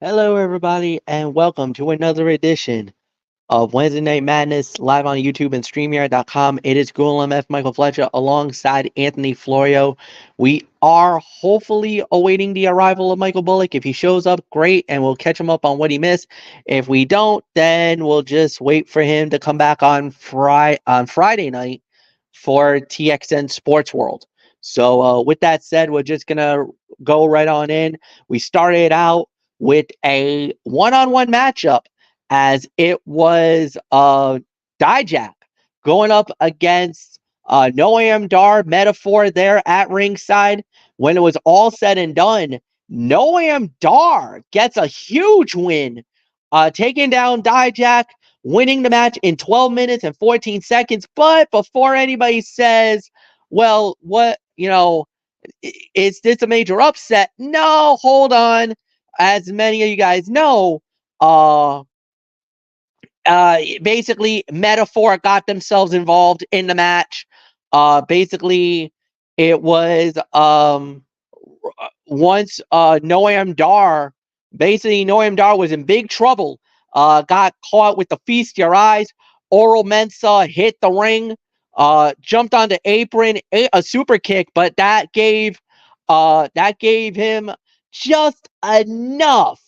Hello, everybody, and welcome to another edition of Wednesday Night Madness live on YouTube and StreamYard.com. It is Ghoul MF Michael Fletcher alongside Anthony Florio. We are hopefully awaiting the arrival of Michael Bullock. If he shows up, great, and we'll catch him up on what he missed. If we don't, then we'll just wait for him to come back on Friday night for TXN Sports World. So, with that said, we're just gonna go right on in. We started out with a one-on-one matchup as it was Dijak going up against Noam Dar Metaphor there at ringside. When it was all said and done, Noam Dar gets a huge win, taking down Dijak, winning the match in 12 minutes and 14 seconds. But before anybody says, well, what, is this a major upset? No, hold on. As many of you guys know, basically Metaphor got themselves involved in the match. Basically it was once Noam Dar was in big trouble. Got caught with the Feast Your Eyes. Oral Mensa hit the ring, jumped on the apron, a super kick, but that gave him just enough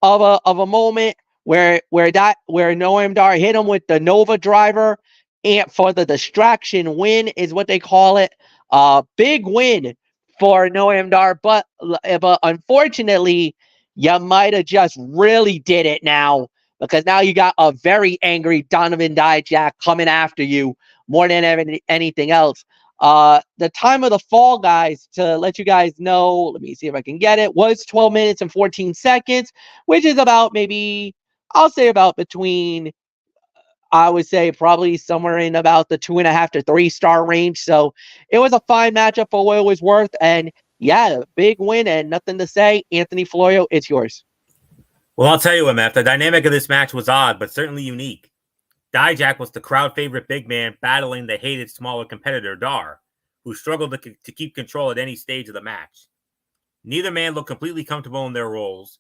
of a moment where Noam Dar hit him with the Nova driver and for the distraction win is what they call it. Big win for Noam Dar, but unfortunately, you might have just really did it now because now you got a very angry Donovan Dijak coming after you more than anything else. The time of the fall, guys, to let you guys know, let me see if I can get it, was 12 minutes and 14 seconds, which is about maybe, I'll say about between, I would say probably somewhere in about the 2.5 to 3 star range. So it was a fine matchup for what it was worth. And yeah, big win and nothing to say. Anthony Florio, it's yours. Well, I'll tell you, MF, the dynamic of this match was odd, but certainly unique. Dijak was the crowd favorite big man battling the hated smaller competitor, Dar, who struggled to keep control at any stage of the match. Neither man looked completely comfortable in their roles,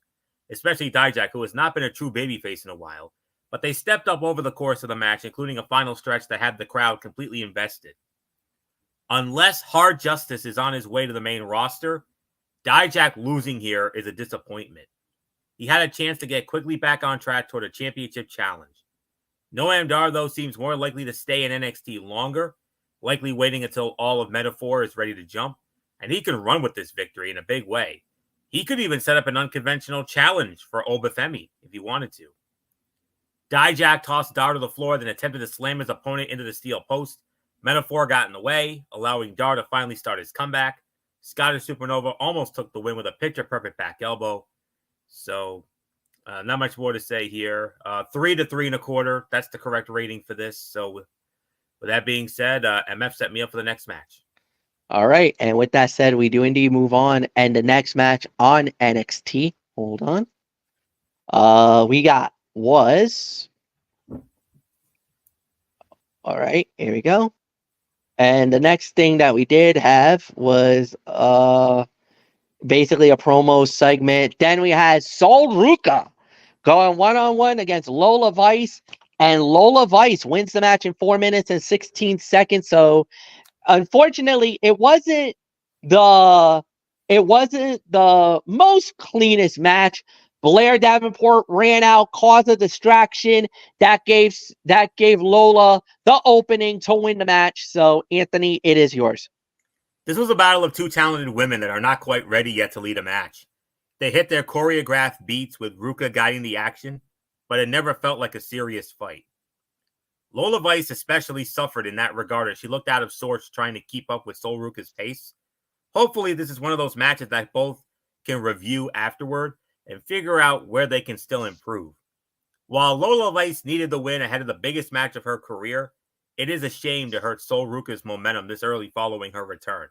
especially Dijak, who has not been a true babyface in a while, but they stepped up over the course of the match, including a final stretch that had the crowd completely invested. Unless Hard Justice is on his way to the main roster, Dijak losing here is a disappointment. He had a chance to get quickly back on track toward a championship challenge. Noam Dar, though, seems more likely to stay in NXT longer, likely waiting until all of Metaphor is ready to jump, and he can run with this victory in a big way. He could even set up an unconventional challenge for Obafemi if he wanted to. Dijak tossed Dar to the floor, then attempted to slam his opponent into the steel post. Metaphor got in the way, allowing Dar to finally start his comeback. Scottish Supernova almost took the win with a picture-perfect back elbow. So, not much more to say here. 3 to 3.25. That's the correct rating for this. So, with that being said, MF set me up for the next match. All right. And with that said, we do indeed move on. And the next match on NXT, hold on. We got was, all right, here we go. And the next thing that we did have was basically a promo segment. Then we had Sol Ruka going one-on-one against Lola Vice, and Lola Vice wins the match in 4 minutes and 16 seconds. So unfortunately, the it wasn't the most cleanest match. Blair Davenport ran out, caused a distraction that gave Lola the opening to win the match. So Anthony, it is yours. This was a battle of two talented women that are not quite ready yet to lead a match. They hit their choreographed beats with Ruka guiding the action, but it never felt like a serious fight. Lola Vice especially suffered in that regard as she looked out of sorts trying to keep up with Sol Ruka's pace. Hopefully, this is one of those matches that both can review afterward and figure out where they can still improve. While Lola Vice needed the win ahead of the biggest match of her career, it is a shame to hurt Sol Ruka's momentum this early following her return.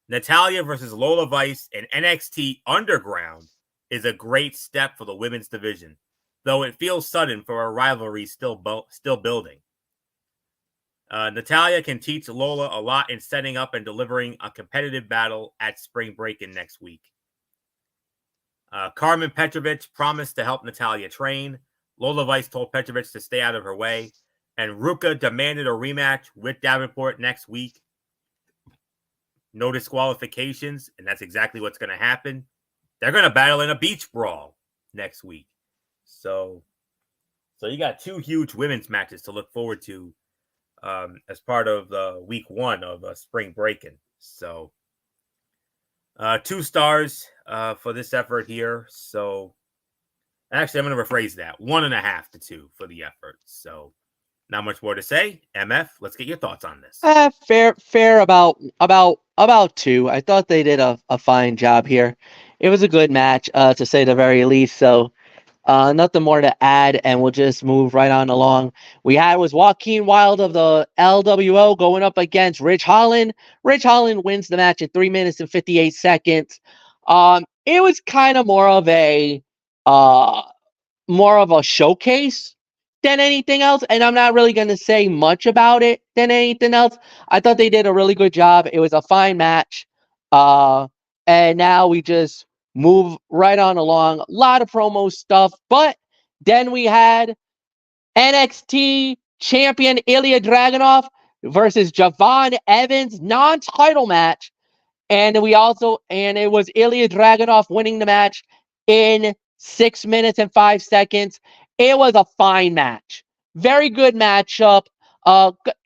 Natalya versus Lola Vice in NXT Underground is a great step for the women's division, though it feels sudden for a rivalry still building. Natalya can teach Lola a lot in setting up and delivering a competitive battle at Spring Break in next week. Carmen Petrovic promised to help Natalia train. Lola Vice told Petrovic to stay out of her way. And Ruka demanded a rematch with Davenport next week. No disqualifications, and that's exactly what's going to happen. They're going to battle in a beach brawl next week. So you got two huge women's matches to look forward to as part of week one of spring breaking. So 2 stars for this effort here. So actually, I'm going to rephrase that. 1.5 to 2 for the effort. So not much more to say. MF, let's get your thoughts on this. Fair about 2. I thought they did a fine job here. It was a good match, to say the very least. So nothing more to add, and we'll just move right on along. We had was Joaquin Wild of the LWO going up against Rich Holland. Rich Holland wins the match in 3 minutes and 58 seconds. It was kind of uh, more of a showcase than anything else, and I'm not really going to say much about it than anything else. I thought they did a really good job. It was a fine match. Uh, and now we just move right on along. A lot of promo stuff, but then we had NXT champion Ilya Dragunov versus Javon Evans non-title match. And it was Ilya Dragunov winning the match in 6 minutes and 5 seconds. It was a fine match. Very good matchup.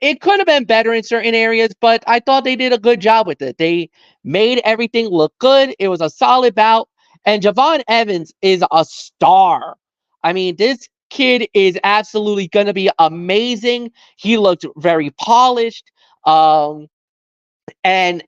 It could have been better in certain areas, but I thought they did a good job with it. They made everything look good. It was a solid bout. And Javon Evans is a star. I mean, this kid is absolutely going to be amazing. He looked very polished. And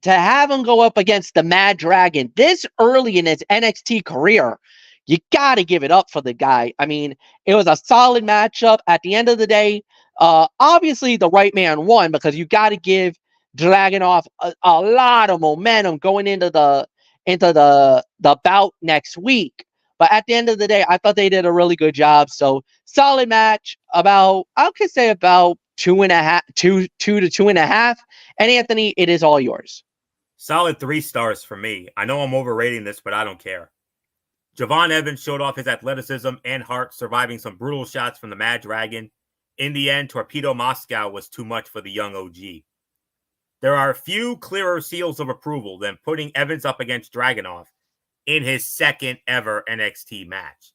to have him go up against the Mad Dragon this early in his NXT career, you got to give it up for the guy. I mean, it was a solid matchup. At the end of the day, obviously the right man won because you got to give Dragunov a lot of momentum going into the bout next week. But at the end of the day, I thought they did a really good job. So solid match. I could say about 2.5, 2 to 2.5. And Anthony, it is all yours. Solid 3 stars for me. I know I'm overrating this, but I don't care. Javon Evans showed off his athleticism and heart, surviving some brutal shots from the Mad Dragon. In the end, Torpedo Moscow was too much for the young OG. There are few clearer seals of approval than putting Evans up against Dragunov in his second ever NXT match.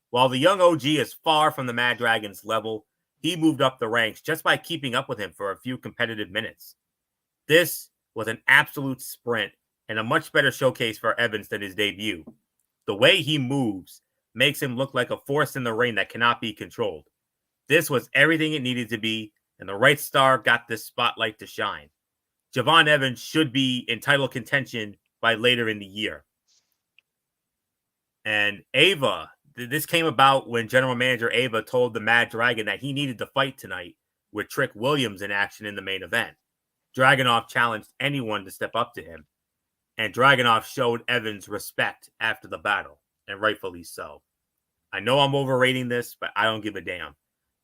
While the young OG is far from the Mad Dragon's level, he moved up the ranks just by keeping up with him for a few competitive minutes. This was an absolute sprint and a much better showcase for Evans than his debut. The way he moves makes him look like a force in the ring that cannot be controlled. This was everything it needed to be, and the right star got this spotlight to shine. Javon Evans should be in title contention by later in the year. And Ava, this came about when General Manager Ava told the Mad Dragon that he needed to fight tonight with Trick Williams in action in the main event. Dragunov challenged anyone to step up to him, and Dragunov showed Evans respect after the battle, and rightfully so. I know I'm overrating this, but I don't give a damn.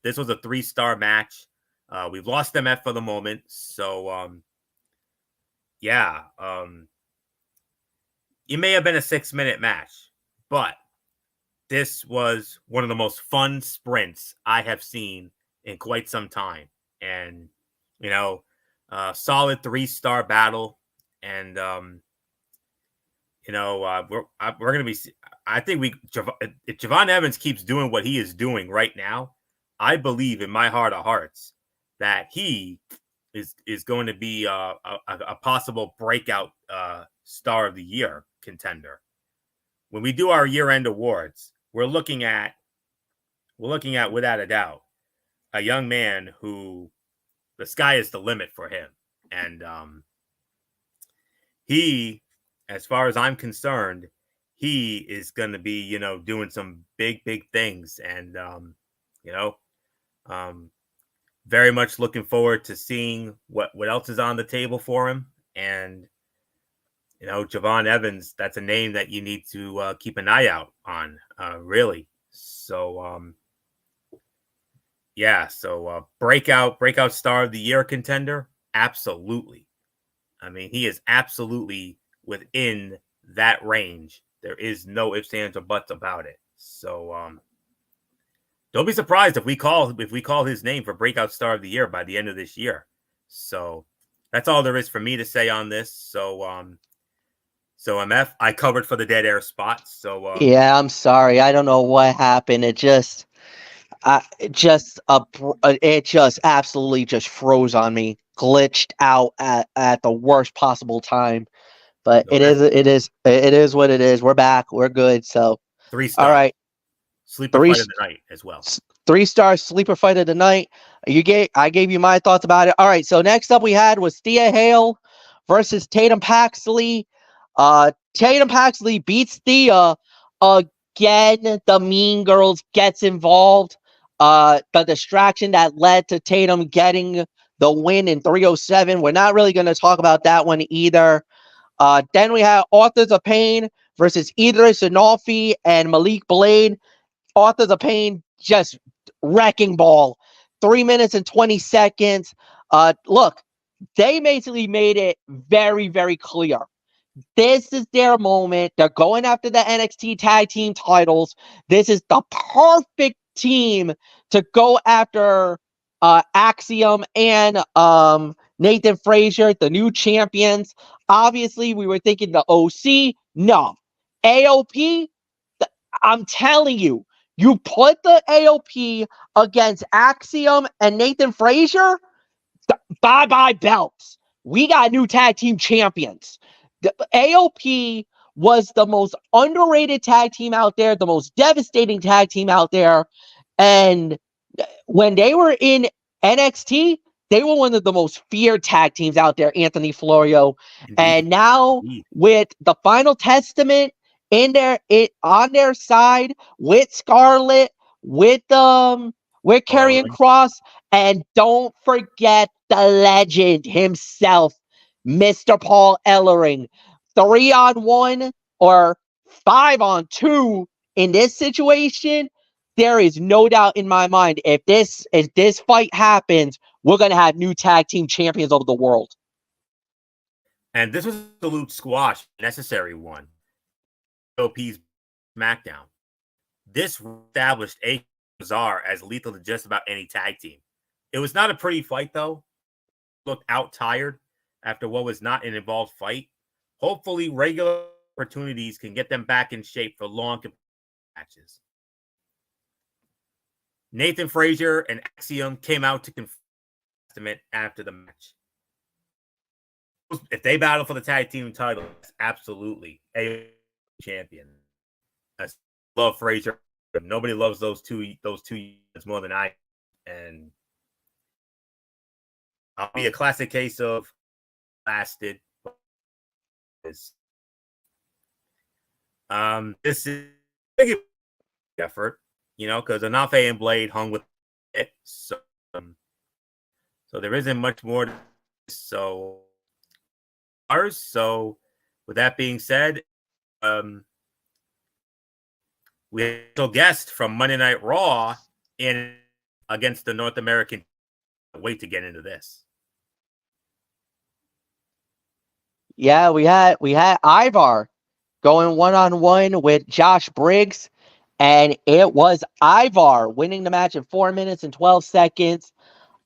This was a 3-star match. We've lost MF for the moment, so it may have been a 6-minute match, but this was one of the most fun sprints I have seen in quite some time. And, solid 3-star battle. And, we're going to be, I think if Javon Evans keeps doing what he is doing right now, I believe in my heart of hearts that he is going to be a possible breakout star of the year contender. When we do our year-end awards, we're looking at without a doubt a young man who the sky is the limit for him, and he, as far as I'm concerned, he is going to be doing some big things, and very much looking forward to seeing what else is on the table for him. And Javon Evans, that's a name that you need to keep an eye out on, really. So, breakout star of the year contender, absolutely. I mean, he is absolutely within that range There is no ifs, ands, or buts about it. So don't be surprised if we call his name for breakout star of the year by the end of this year. So that's all there is for me to say on this. So MF, I covered for the dead air spot. So Yeah, I'm sorry. I don't know what happened. It just absolutely just froze on me, glitched out at the worst possible time. But no, that's it is what it is. We're back. We're good. So, all 3 stars. right, Sleeper three fight of the night as well. 3 star sleeper fight of the night. I gave you my thoughts about it. All right, so next up we had was Thea Hale versus Tatum Paxley. Tatum Paxley beats Thea again. The Mean Girls gets involved. The distraction that led to Tatum getting the win in 307. We're not really going to talk about that one either. Then we have Authors of Pain versus Idris Anofi and Malik Blade. Authors of Pain just wrecking ball. 3 minutes and 20 seconds. Look, they basically made it very, very clear. This is their moment. They're going after the NXT tag team titles. This is the perfect team to go after Axiom and Nathan Frazier, the new champions. Obviously, we were thinking the OC. No. AOP, I'm telling you, you put the AOP against Axiom and Nathan Frazier, bye-bye belts. We got new tag team champions. The AOP was the most underrated tag team out there, the most devastating tag team out there. And when they were in NXT, they were one of the most feared tag teams out there, Anthony Florio. Indeed. And now Indeed. with the Final Testament on their side, with Scarlett, with Karrion Garland. Cross, and don't forget the legend himself, Mr. Paul Ellering. 3-on-1 or 5-on-2 in this situation, there is no doubt in my mind if this fight happens, we're gonna have new tag team champions of the world. And this was an absolute squash, necessary one. OP's SmackDown. This established A Bizarre as lethal to just about any tag team. It was not a pretty fight, though. Looked out tired after what was not an involved fight. Hopefully, regular opportunities can get them back in shape for long matches. Nathan Frazier and Axiom came out to confirm after the match. If they battle for the tag team title, absolutely a champion. I love Frazier. Nobody loves those two units more than I. And I'll be a classic case of lasted. This is a big effort, because Anafe and Blade hung with it. So there isn't much more to this. So with that being said, we have a guest from Monday Night Raw in against the North American. Wait to get into this. Yeah, we had Ivar going 1-on-1 with Josh Briggs, and it was Ivar winning the match in 4 minutes and 12 seconds.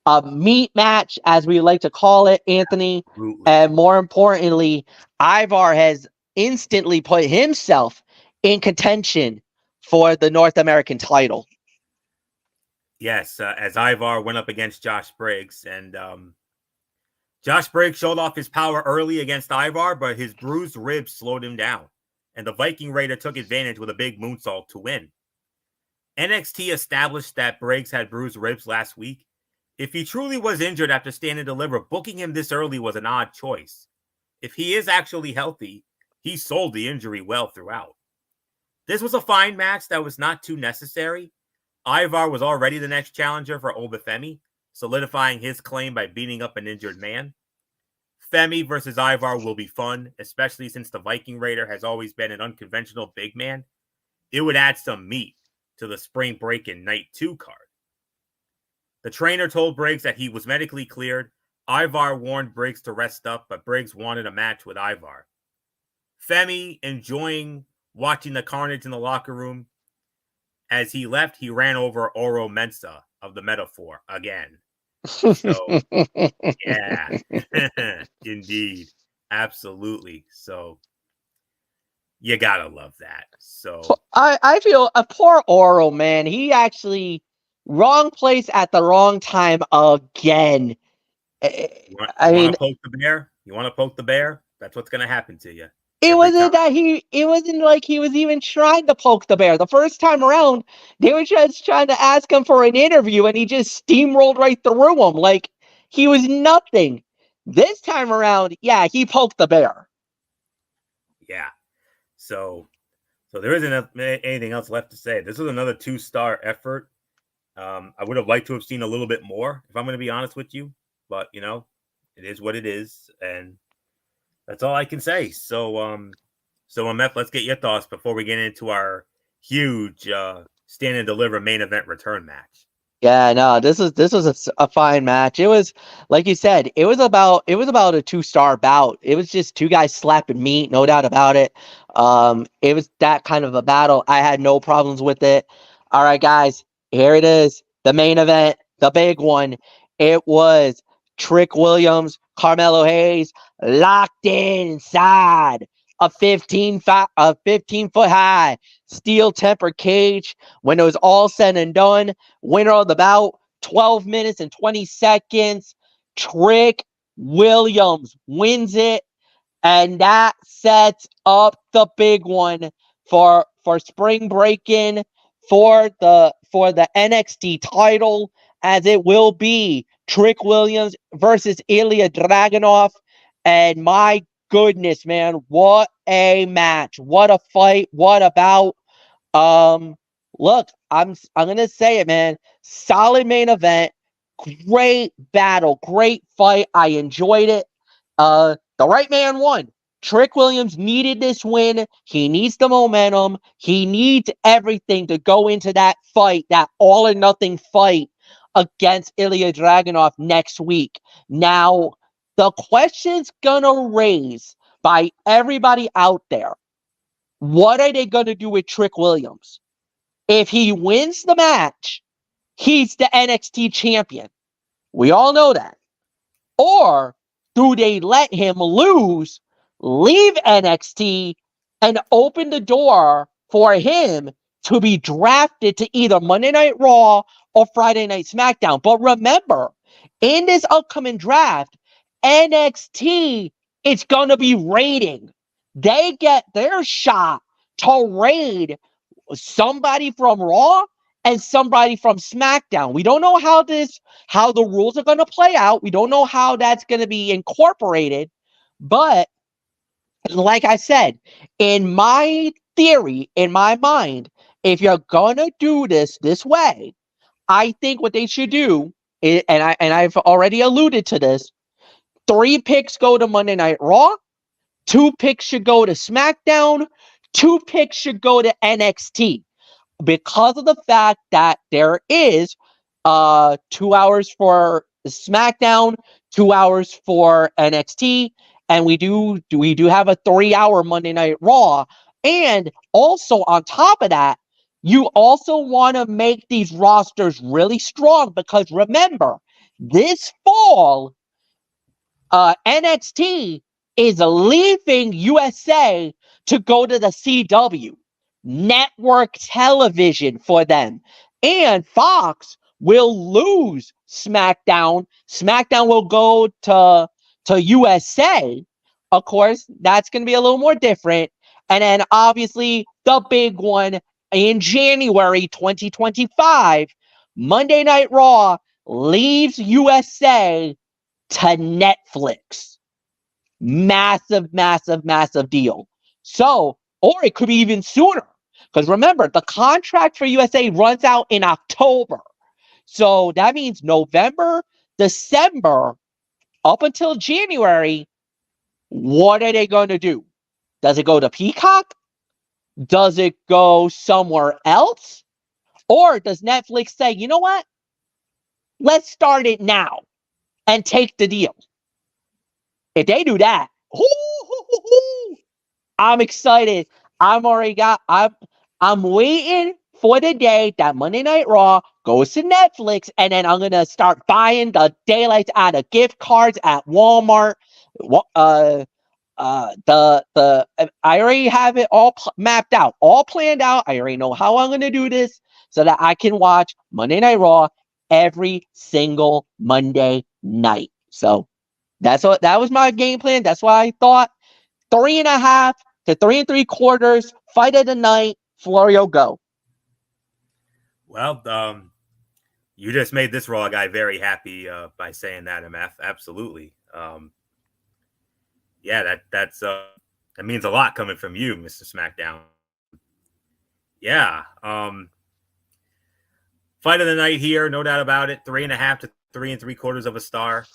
A meat match, as we like to call it, Anthony. Absolutely. And more importantly, Ivar has instantly put himself in contention for the North American title. Yes, as Ivar went up against Josh Briggs, and Josh Briggs showed off his power early against Ivar, but his bruised ribs slowed him down, and the Viking Raider took advantage with a big moonsault to win. NXT established that Briggs had bruised ribs last week. If he truly was injured after Stand and Deliver, booking him this early was an odd choice. If he is actually healthy, he sold the injury well throughout. This was a fine match that was not too necessary. Ivar was already the next challenger for Obafemi, solidifying his claim by beating up an injured man. Femi versus Ivar will be fun, especially since the Viking Raider has always been an unconventional big man. It would add some meat to the Spring Break in Night 2 card. The trainer told Briggs that he was medically cleared. Ivar warned Briggs to rest up, but Briggs wanted a match with Ivar. Femi enjoying watching the carnage in the locker room. As he left, he ran over Oro Mensa of the metaphor again. So, yeah, indeed. Absolutely. So, you gotta love that. So, I feel a poor Oro, man. He actually wrong place at the wrong time again. you I want mean, to poke the bear? You want to poke the bear? That's what's gonna happen to you it every time. wasn't that it wasn't like he was even trying to poke the bear. The first time around, they were just trying to ask him for an interview and he just steamrolled right through them like he was nothing. This time around, yeah, he poked the bear. Yeah. So there isn't anything else left to say. This was another 2-star effort. I would have liked to have seen a little bit more, if I'm going to be honest with you. But it is what it is, and that's all I can say. So MF, let's get your thoughts before we get into our huge stand and deliver main event return match. Yeah, no, this was a fine match. It was like you said, it was about a 2-star bout. It was just two guys slapping meat, no doubt about it. It was that kind of a battle. I had no problems with it. All right, guys, here it is, the main event, the big one. It was Trick Williams, Carmelo Hayes, locked inside a 15-foot high steel tempered cage. When it was all said and done, winner of the bout, 12 minutes and 20 seconds. Trick Williams wins it, and that sets up the big one for spring break-in for the NXT title, as it will be Trick Williams versus Ilya Dragunov. And my goodness, man, what a match! What a fight! What a bout! Um, Look, I'm gonna say it, man. Solid main event, great battle, great fight. I enjoyed it. The right man won. Trick Williams needed this win. He needs the momentum. He needs everything to go into that fight, that all or nothing fight against Ilya Dragunov next week. Now, the question's gonna raise by everybody out there. What are they gonna do with Trick Williams? If he wins the match, he's the NXT champion. We all know that. Or do they let him lose, leave NXT, and open the door for him to be drafted to either Monday Night Raw or Friday Night SmackDown? But remember, in this upcoming draft, NXT is going to be raiding. They get their shot to raid somebody from Raw and somebody from SmackDown. We don't know how the rules are going to play out. We don't know how that's going to be incorporated. But like I said, in my theory, in my mind, if you're going to do this way, I think what they should do is, and I've already alluded to this, 3 picks go to Monday Night Raw, 2 picks should go to SmackDown, 2 picks should go to NXT, because of the fact that there is 2 hours for SmackDown, 2 hours for NXT, and we do have a 3-hour Monday Night Raw. And also on top of that, you also want to make these rosters really strong, because remember, this fall NXT is leaving USA to go to the CW, network television for them. And Fox will lose SmackDown. SmackDown will go to USA. Of course, that's going to be a little more different. And then obviously the big one in January 2025, Monday Night Raw leaves USA to Netflix. Massive, massive, massive deal. So, or it could be even sooner. Because remember, the contract for USA runs out in October. So that means November, December, up until January, what are they going to do? Does it go to Peacock? Does it go somewhere else? Or does Netflix say, you know what? Let's start it now and take the deal? If they do that, I'm excited. I'm waiting for the day that Monday Night Raw goes to Netflix, and then I'm gonna start buying the daylights out of gift cards at Walmart. I already have it all mapped out, all planned out. I already know how I'm gonna do this so that I can watch Monday Night Raw every single Monday night. So that was my game plan. That's why I thought 3.5 to 3 3/4 fight of the night. Florio, go. Well, you just made this Raw guy very happy by saying that, MF. Absolutely. Yeah, that means a lot coming from you, Mr. SmackDown. Yeah. Fight of the night here, no doubt about it. 3.5 to 3 3/4 of a star.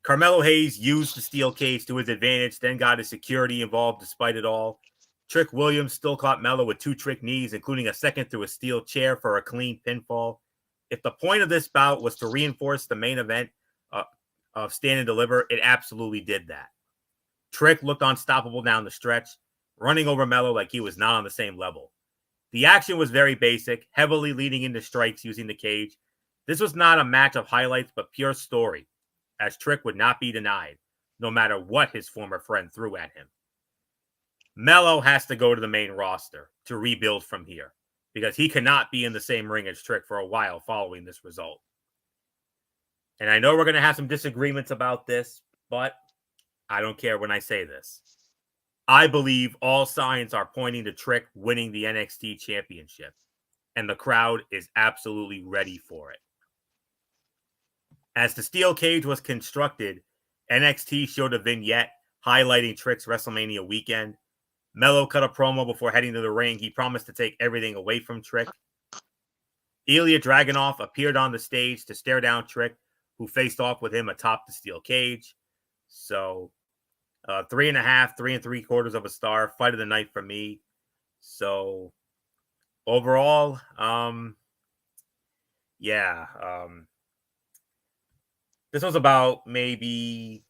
Carmelo Hayes used the steel cage to his advantage, then got his security involved despite it all. Trick Williams still caught Melo with 2 trick knees, including a second through a steel chair for a clean pinfall. If the point of this bout was to reinforce the main event of Stand and Deliver, it absolutely did that. Trick looked unstoppable down the stretch, running over Melo like he was not on the same level. The action was very basic, heavily leading into strikes using the cage. This was not a match of highlights, but pure story, as Trick would not be denied, no matter what his former friend threw at him. Melo has to go to the main roster to rebuild from here, because he cannot be in the same ring as Trick for a while following this result. And I know we're going to have some disagreements about this, but I don't care when I say this. I believe all signs are pointing to Trick winning the NXT championship, and the crowd is absolutely ready for it. As the steel cage was constructed, NXT showed a vignette highlighting Trick's WrestleMania weekend. Melo cut a promo before heading to the ring. He promised to take everything away from Trick. Ilya Dragunov appeared on the stage to stare down Trick, who faced off with him atop the steel cage. So 3.5, 3 3/4 of a star. Fight of the night for me. So overall, this was about maybe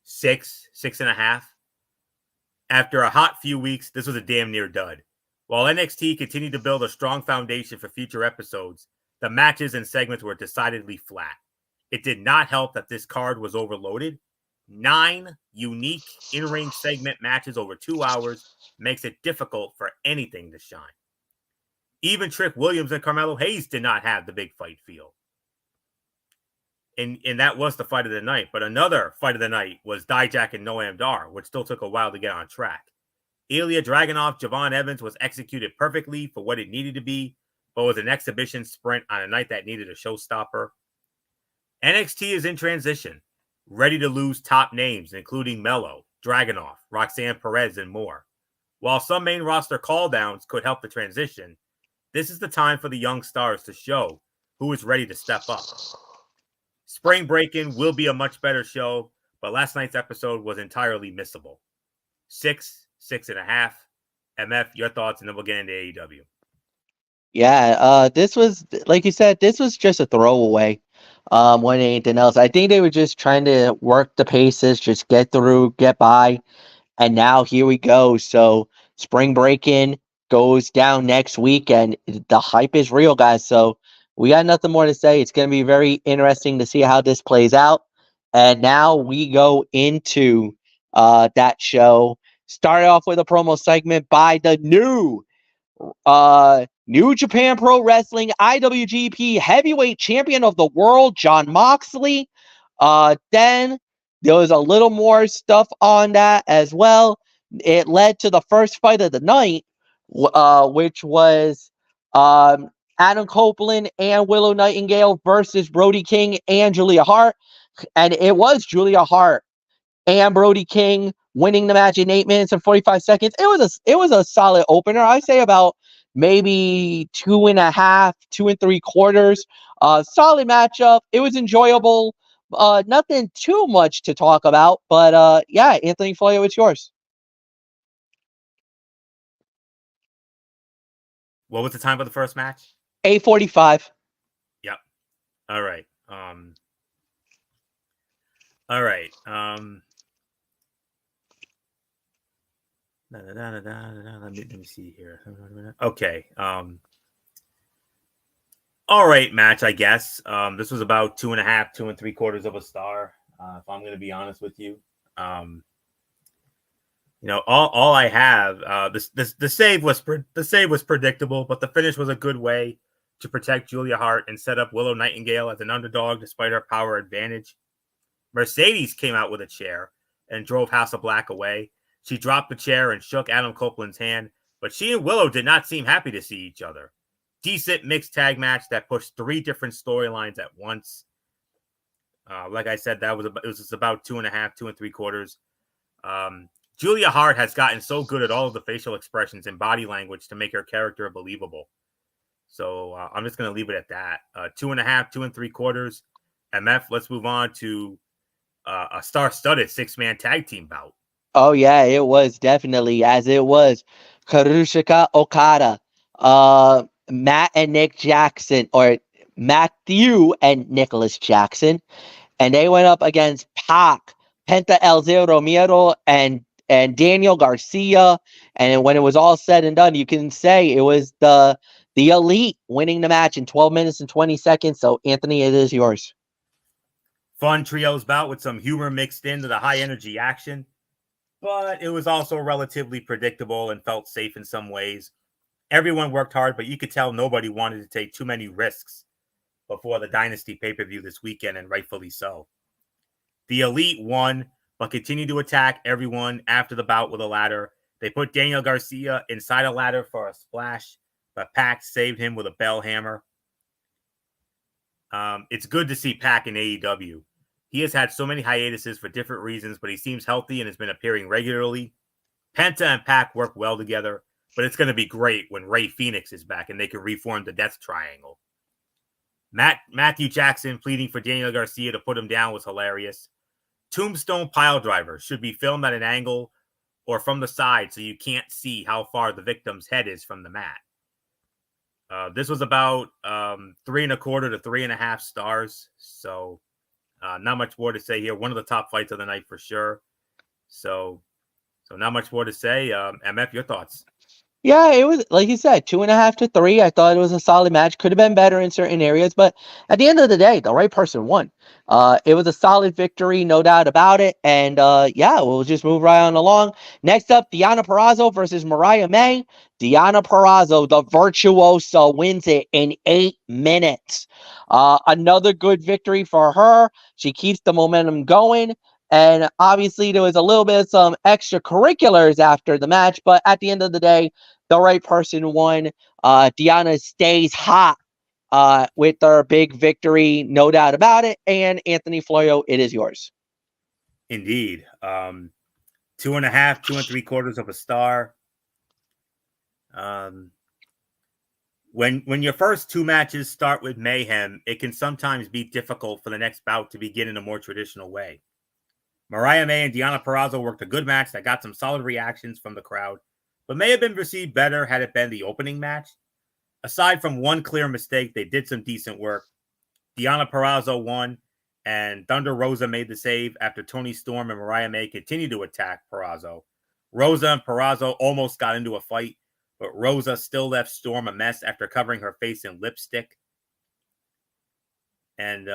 6.5. After a hot few weeks, this was a damn near dud. While NXT continued to build a strong foundation for future episodes, the matches and segments were decidedly flat. It did not help that this card was overloaded. 9 unique in-ring segment matches over 2 hours makes it difficult for anything to shine. Even Trick Williams and Carmelo Hayes did not have the big fight feel. And that was the fight of the night. But another fight of the night was Dijak and Noam Dar, which still took a while to get on track. Ilya Dragunov, Javon Evans was executed perfectly for what it needed to be, but was an exhibition sprint on a night that needed a showstopper. NXT is in transition, ready to lose top names, including Melo, Dragunov, Roxanne Perez, and more. While some main roster call-downs could help the transition, this is the time for the young stars to show who is ready to step up. Spring Break-In will be a much better show, but last night's episode was entirely missable. 6.5. MF, your thoughts, and then we'll get into AEW. Yeah, this was, like you said, this was just a throwaway. More than anything else, I think they were just trying to work the paces, just get through, get by, and now here we go. So Spring Break-In goes down next week, and the hype is real, guys. So we got nothing more to say. It's going to be very interesting to see how this plays out. And now we go into that show. Started off with a promo segment by the New Japan Pro Wrestling IWGP Heavyweight Champion of the World, Jon Moxley. Then there was a little more stuff on that as well. It led to the first fight of the night, which was Adam Copeland and Willow Nightingale versus Brody King and Julia Hart. And it was Julia Hart and Brody King winning the match in 8 minutes and 45 seconds. It was a solid opener. I say about maybe 2.5, 2 3/4. Solid matchup. It was enjoyable. Nothing too much to talk about, but yeah, Anthony Florio, it's yours. What was the time of the first match? 8:45. Yep. All right. All right. Let me see here. Okay. All right, match, I guess. This was about 2.5, 2 3/4 of a star. If I'm going to be honest with you, all I have. The save was predictable, but the finish was a good way to protect Julia Hart and set up Willow Nightingale as an underdog despite her power advantage. Mercedes came out with a chair and drove House of Black away. She dropped the chair and shook Adam Copeland's hand, but she and Willow did not seem happy to see each other. Decent mixed tag match that pushed 3 different storylines at once. Like I said, it was just about 2.5, 2 3/4. Julia Hart has gotten so good at all of the facial expressions and body language to make her character believable. So I'm just going to leave it at that. 2.5, 2 3/4. MF, let's move on to a star-studded 6-man tag team bout. Oh yeah, it was definitely, as it was Karushika Okada, Matt and Nick Jackson, or Matthew and Nicholas Jackson, and they went up against Pac, Penta El Zero Miedo, and Daniel Garcia. And when it was all said and done, you can say it was the Elite winning the match in 12 minutes and 20 seconds. So Anthony, it is yours. Fun trios bout with some humor mixed into the high energy action, but it was also relatively predictable and felt safe in some ways. Everyone worked hard, but you could tell nobody wanted to take too many risks before the Dynasty pay-per-view this weekend, and rightfully so. The Elite won, but continued to attack everyone after the bout with a ladder. They put Daniel Garcia inside a ladder for a splash, but Pac saved him with a bell hammer. It's good to see Pac in AEW. He has had so many hiatuses for different reasons, but he seems healthy and has been appearing regularly. Penta and Pac work well together, but it's going to be great when Rey Fenix is back and they can reform the Death Triangle. Matthew Jackson pleading for Daniel Garcia to put him down was hilarious. Tombstone Piledriver should be filmed at an angle or from the side so you can't see how far the victim's head is from the mat. This was about 3.25 to 3.5 stars. So not much more to say here. One of the top fights of the night for sure. So not much more to say. MF, your thoughts? Yeah, it was, like you said, 2.5 to 3. I thought it was a solid match. Could have been better in certain areas, but at the end of the day, the right person won. It was a solid victory, no doubt about it. And yeah, we'll just move right on along. Next up, Deonna Purrazzo versus Mariah May. Deonna Purrazzo, the virtuoso, wins it in 8 minutes. Another good victory for her. She keeps the momentum going. And obviously, there was a little bit of some extracurriculars after the match, but at the end of the day, the right person won. Deonna stays hot with her big victory, no doubt about it. And Anthony Florio, it is yours. Indeed. 2.5, 2 3/4 of a star. When your first 2 matches start with mayhem, it can sometimes be difficult for the next bout to begin in a more traditional way. Mariah May and Deonna Purrazzo worked a good match that got some solid reactions from the crowd, but may have been received better had it been the opening match. Aside from one clear mistake, they did some decent work. Deonna Purrazzo won, and Thunder Rosa made the save after Toni Storm and Mariah May continued to attack Purrazzo. Rosa and Purrazzo almost got into a fight, but Rosa still left Storm a mess after covering her face in lipstick. And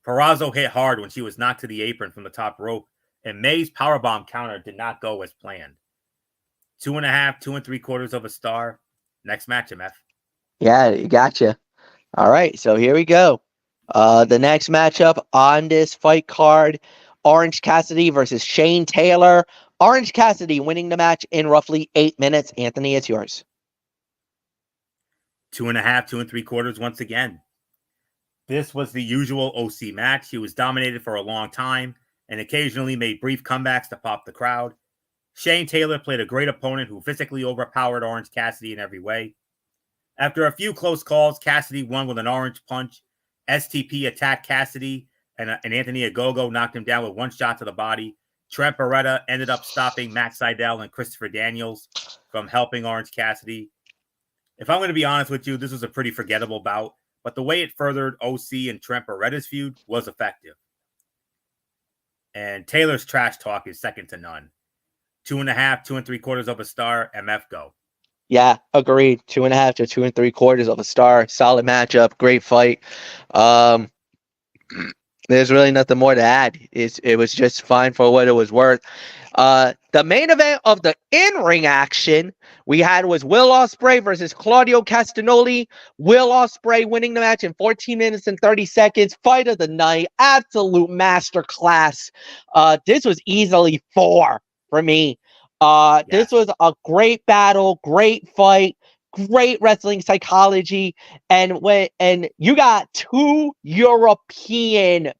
Purrazzo hit hard when she was knocked to the apron from the top rope, and May's powerbomb counter did not go as planned. 2.5, 2 3/4 of a star. Next match, MF. Yeah, you gotcha. All right, so here we go. The next matchup on this fight card, Orange Cassidy versus Shane Taylor. Orange Cassidy winning the match in roughly 8 minutes. Anthony, it's yours. 2.5, 2 3/4 once again. This was the usual OC match. He was dominated for a long time and occasionally made brief comebacks to pop the crowd. Shane Taylor played a great opponent who physically overpowered Orange Cassidy in every way. After a few close calls, Cassidy won with an orange punch. STP attacked Cassidy, and Anthony Ogogo knocked him down with one shot to the body. Trent Beretta ended up stopping Matt Sydal and Christopher Daniels from helping Orange Cassidy. If I'm going to be honest with you, this was a pretty forgettable bout, but the way it furthered OC and Trent Beretta's feud was effective. And Taylor's trash talk is second to none. 2.5, 2 3/4 of a star. MF go. Yeah, agreed. 2.5 to 2 3/4 of a star. Solid matchup. Great fight. Um, there's really nothing more to add. It was just fine for what it was worth. The main event of the in-ring action we had was Will Ospreay versus Claudio Castagnoli. Will Ospreay winning the match in 14 minutes and 30 seconds. Fight of the night. Absolute masterclass. This was easily 4 for me. This Yes. was a great battle, great fight, great wrestling psychology, and you got 2 European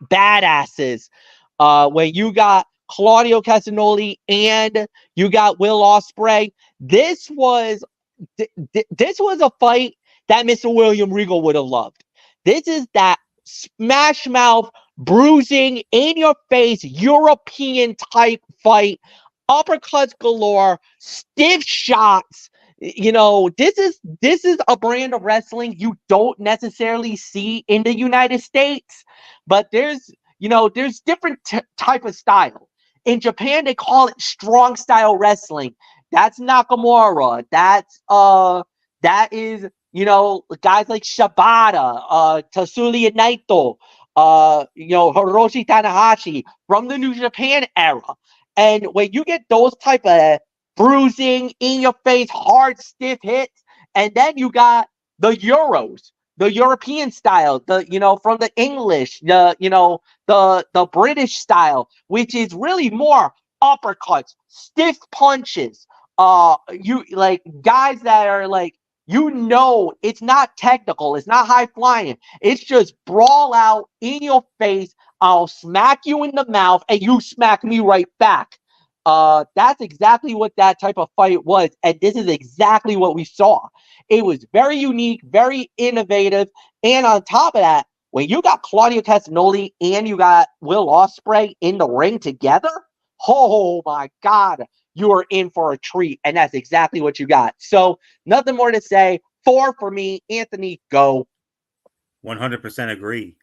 badasses. When you got Claudio Castagnoli and you got Will Ospreay, this was a fight that Mr. William Regal would have loved. This is that smash mouth, bruising, in your face, European type fight. Uppercuts galore, stiff shots. This is a brand of wrestling you don't necessarily see in the United States, but there's different type of style. In Japan, they call it strong style wrestling. That's Nakamura. That is guys like Shibata, Tatsuya Naito, Hiroshi Tanahashi from the New Japan era. And when you get those type of bruising, in your face, hard, stiff hits, and then you got the Euros, the European style, from the English, the British style, which is really more uppercuts, stiff punches. You like guys that are like, it's not technical, it's not high flying, it's just brawl out in your face. I'll smack you in the mouth and you smack me right back. That's exactly what that type of fight was, and this is exactly what we saw. It was very unique, very innovative, and on top of that, when you got Claudio Castagnoli and you got Will Ospreay in the ring together, oh my God, you are in for a treat, and that's exactly what you got. So nothing more to say. 4 for me. Anthony, go. 100% agree.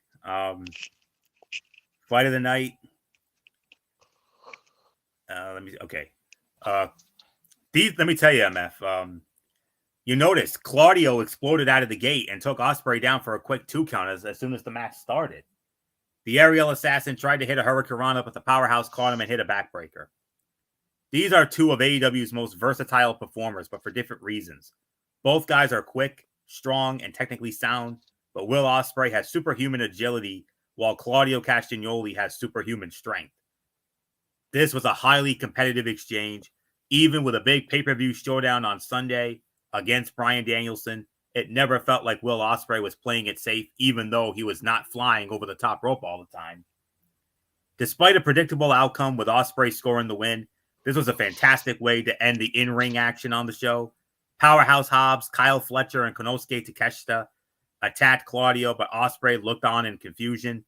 Fight of the night. Let me tell you, MF. You notice Claudio exploded out of the gate and took Ospreay down for a quick 2 count as soon as the match started. The aerial assassin tried to hit a hurricanrana, but the powerhouse caught him and hit a backbreaker. These are 2 of AEW's most versatile performers, but for different reasons. Both guys are quick, strong, and technically sound, but Will Ospreay has superhuman agility, while Claudio Castagnoli has superhuman strength. This was a highly competitive exchange, even with a big pay-per-view showdown on Sunday against Bryan Danielson. It never felt like Will Ospreay was playing it safe, even though he was not flying over the top rope all the time. Despite a predictable outcome with Ospreay scoring the win, this was a fantastic way to end the in-ring action on the show. Powerhouse Hobbs, Kyle Fletcher, and Konosuke Takeshita attacked Claudio, but Ospreay looked on in confusion.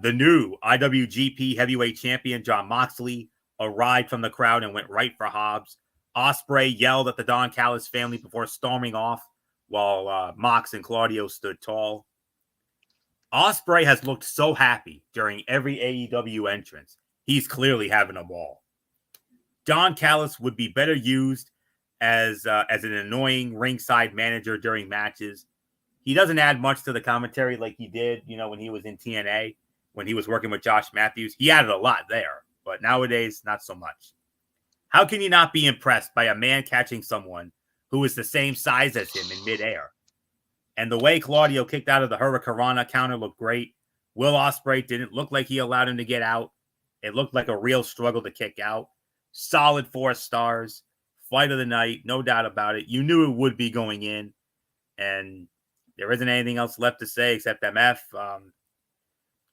The new IWGP Heavyweight Champion Jon Moxley arrived from the crowd and went right for Hobbs. Ospreay yelled at the Don Callis family before storming off, while Mox and Claudio stood tall. Ospreay has looked so happy during every AEW entrance. He's clearly having a ball. Don Callis would be better used as an annoying ringside manager during matches. He doesn't add much to the commentary like he did, when he was in TNA, when he was working with Josh Matthews. He added a lot there, but nowadays, not so much. How can you not be impressed by a man catching someone who is the same size as him in midair? And the way Claudio kicked out of the hurricanrana counter looked great. Will Ospreay didn't look like he allowed him to get out. It looked like a real struggle to kick out. Solid 4 stars. Fight of the night, no doubt about it. You knew it would be going in. And there isn't anything else left to say except MF.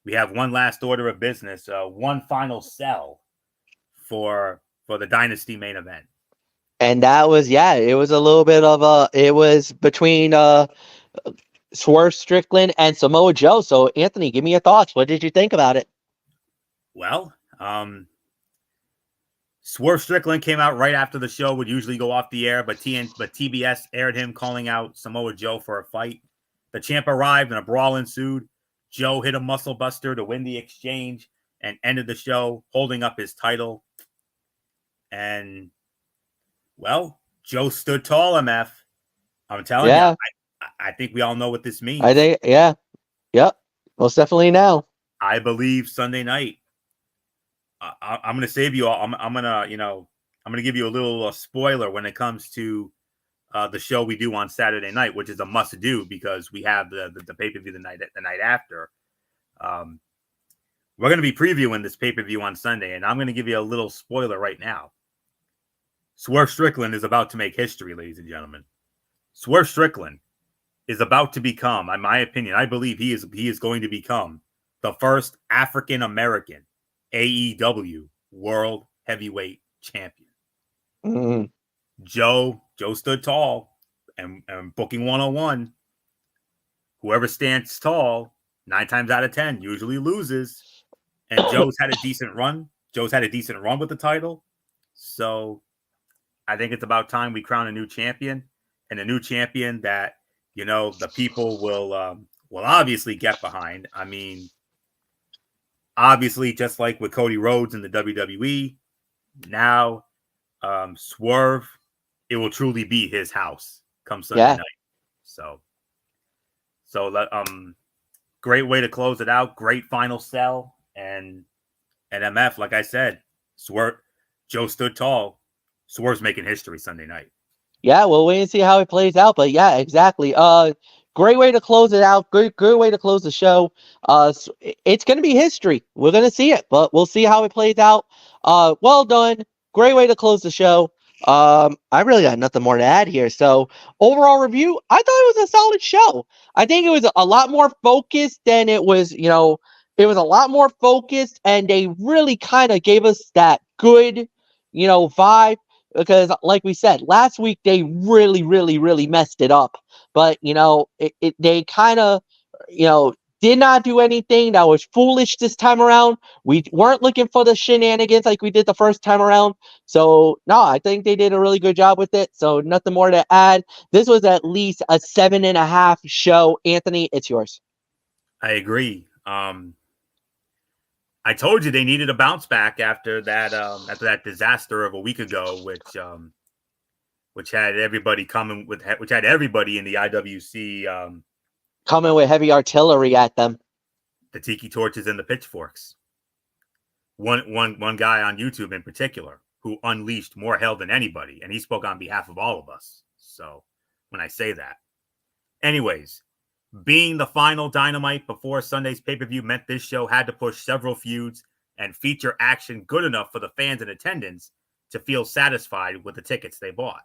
We have one last order of business. One final sell for the Dynasty main event. And that was, it was a little bit of it was between Swerve Strickland and Samoa Joe. So, Anthony, give me your thoughts. What did you think about it? Well, Swerve Strickland came out right after the show, would usually go off the air, but TBS aired him calling out Samoa Joe for a fight. The champ arrived and a brawl ensued. Joe hit a muscle buster to win the exchange and ended the show holding up his title. And, well, Joe stood tall, MF. I'm telling you, Yeah, I think we all know what this I means. think, yeah, yep, most definitely now. I believe Sunday night. I'm going to save you all. I'm going to, I'm going to give you a little spoiler when it comes to the show we do on Saturday night, which is a must do because we have the pay per view the night after. Um, we're going to be previewing this pay per view on Sunday, and I'm going to give you a little spoiler right now. Swerve Strickland is about to make history, ladies and gentlemen. Swerve Strickland is about to become, in my opinion, I believe he is going to become the first African American AEW World Heavyweight Champion. Mm. Joe stood tall, and booking 101. Whoever stands tall, 9 times out of 10, usually loses. And Joe's had a decent run. Joe's had a decent run with the title. So I think it's about time we crown a new champion, and a new champion that, the people will obviously get behind. I mean, obviously, just like with Cody Rhodes in the WWE, now Swerve, it will truly be his house come Sunday Yeah, night. So great way to close it out. Great final sell, and MF, like I said, Swerve, Joe stood tall. Swerve's making history Sunday night. yeah, we'll wait and see how it plays out. But yeah, exactly. Great way to close it out. Good way to close the show. It's gonna be history. We're gonna see it, but we'll see how it plays out. Well done. Great way to close the show. I really got nothing more to add here. So overall review, I thought it was a solid show. I think it was a lot more focused than it was. It was a lot more focused, and they really kind of gave us that good, vibe. Because, like we said, last week they really, really, really messed it up. But they kind of, did not do anything that was foolish this time around. We weren't looking for the shenanigans like we did the first time around. So no, I think they did a really good job with it. So nothing more to add. This was at least a 7.5 show. Anthony, it's yours. I agree. I told you they needed a bounce back after that disaster of a week ago, which had everybody which had everybody in the IWC Coming with heavy artillery at them. the tiki torches and the pitchforks. One guy on YouTube in particular who unleashed more hell than anybody, and he spoke on behalf of all of us. So when I say that, anyways, being the final Dynamite before Sunday's pay-per-view meant this show had to push several feuds and feature action good enough for the fans in attendance to feel satisfied with the tickets they bought.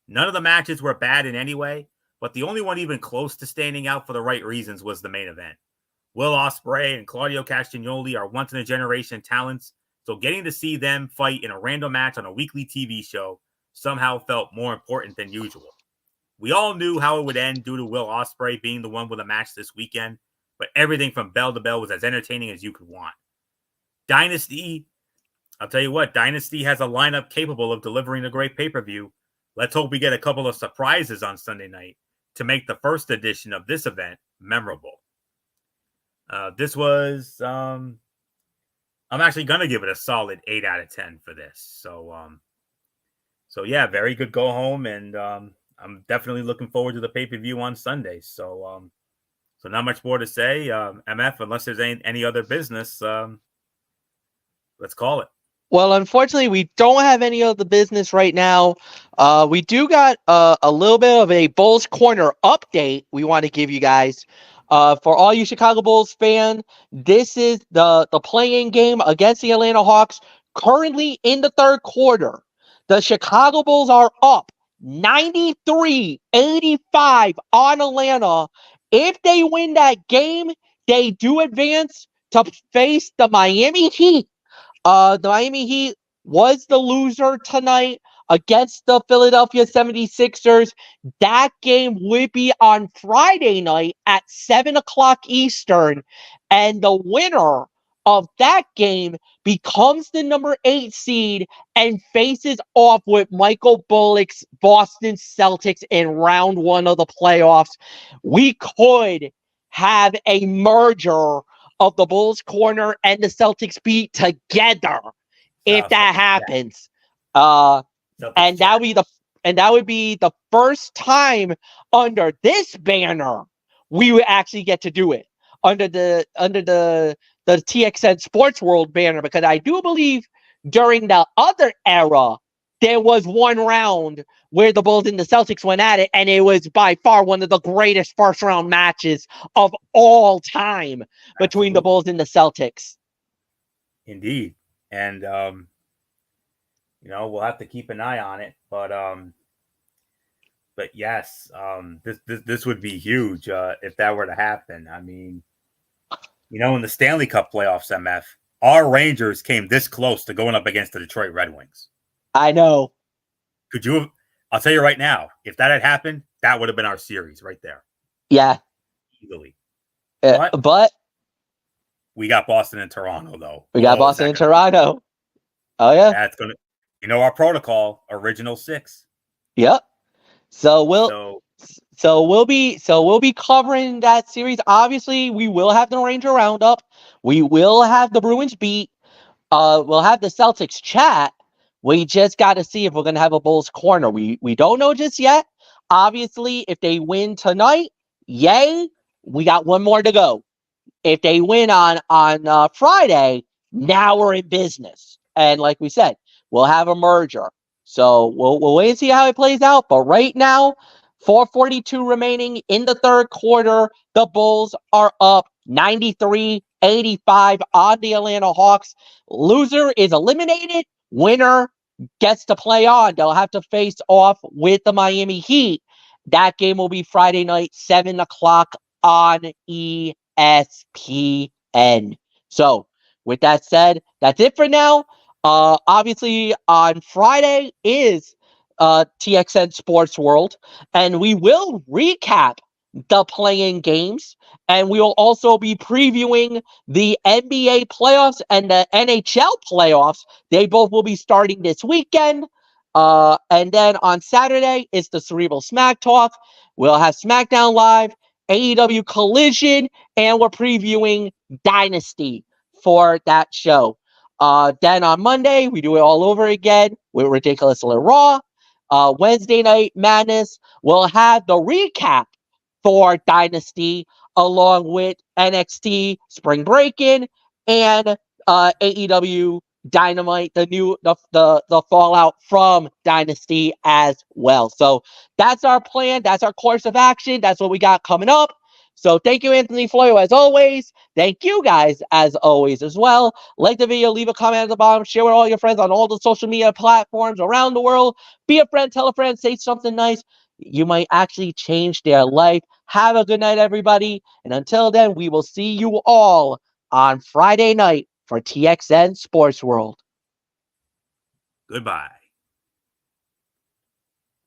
None of the matches were bad in any way, but the only one even close to standing out for the right reasons was the main event. Will Ospreay and Claudio Castagnoli are once-in-a-generation talents, so getting to see them fight in a random match on a weekly TV show somehow felt more important than usual. We all knew how it would end due to Will Ospreay being the one with a match this weekend, but everything from bell to bell was as entertaining as you could want. Dynasty, I'll tell you what, Dynasty has a lineup capable of delivering a great pay-per-view. Let's hope we get a couple of surprises on Sunday night to make the first edition of this event memorable. This was, I'm actually going to give it a solid 8 out of 10 for this. So yeah, very good go home, and I'm definitely looking forward to the pay-per-view on Sunday. So not much more to say, MF, unless there's any other business. Let's call it. Well, unfortunately, we don't have any of the business right now. We do got a little bit of a Bulls Corner update we want to give you guys. For all you Chicago Bulls fan, this is the play-in game against the Atlanta Hawks, currently in the third quarter. The Chicago Bulls are up 93-85 on Atlanta. If they win that game, they do advance to face the Miami Heat. The Miami Heat was the loser tonight against the Philadelphia 76ers. That game would be on Friday night at 7 o'clock Eastern. And the winner of that game becomes the number 8 seed and faces off with Michael Bullock's Boston Celtics in round 1 of the playoffs. We could have a merger of the Bulls Corner and the Celtics beat together if that happens. Uh, Celtics and chat. that would be the first time under this banner we would actually get to do it under the TXN Sports World banner, because I do believe during the other era there was one round where the Bulls and the Celtics went at it, and it was by far one of the greatest first round matches of all time between the Absolutely. Bulls and the Celtics. Indeed. And we'll have to keep an eye on it. But yes, this would be huge if that were to happen. I mean, in the Stanley Cup playoffs, MF, our Rangers came this close to going up against the Detroit Red Wings. I know. Could you have? I'll tell you right now, if that had happened, that would have been our series right there. Yeah. Easily. But we got Boston and Toronto, though. We got Boston and Toronto. Oh, yeah. That's going to, our protocol, original 6. Yep. So we'll be covering that series. Obviously, we will have the Ranger Roundup. We will have the Bruins beat. We'll have the Celtics chat. We just got to see if we're gonna have a Bulls corner. We don't know just yet. Obviously, if they win tonight, yay! We got one more to go. If they win on Friday, now we're in business. And like we said, we'll have a merger. So we'll wait and see how it plays out. But right now, 4:42 remaining in the third quarter. The Bulls are up 93-85 on the Atlanta Hawks. Loser is eliminated. Winner gets to play on. They'll have to face off with the Miami Heat. That game will be Friday night, 7 o'clock on ESPN. So, with that said, that's it for now. Obviously, on Friday is TXN Sports World, and we will recap the playing games, and we will also be previewing the NBA playoffs and the NHL playoffs. They both will be starting this weekend. And then on Saturday is the Cerebral Smack Talk. We'll have SmackDown Live, AEW Collision, and we're previewing Dynasty for that show. Then on Monday, we do it all over again with Ridiculously Raw. Wednesday Night Madness, we'll have the recap for Dynasty along with NXT Spring Breakin' and AEW Dynamite, the fallout from Dynasty as well. So that's our plan. That's our course of action. That's what we got coming up. So thank you, Anthony Floyo, as always. Thank you guys, as always, as well. Like the video, leave a comment at the bottom, share with all your friends on all the social media platforms around the world. Be a friend, tell a friend, say something nice. You might actually change their life. Have a good night, everybody. And until then, we will see you all on Friday night for TXN Sports World. Goodbye.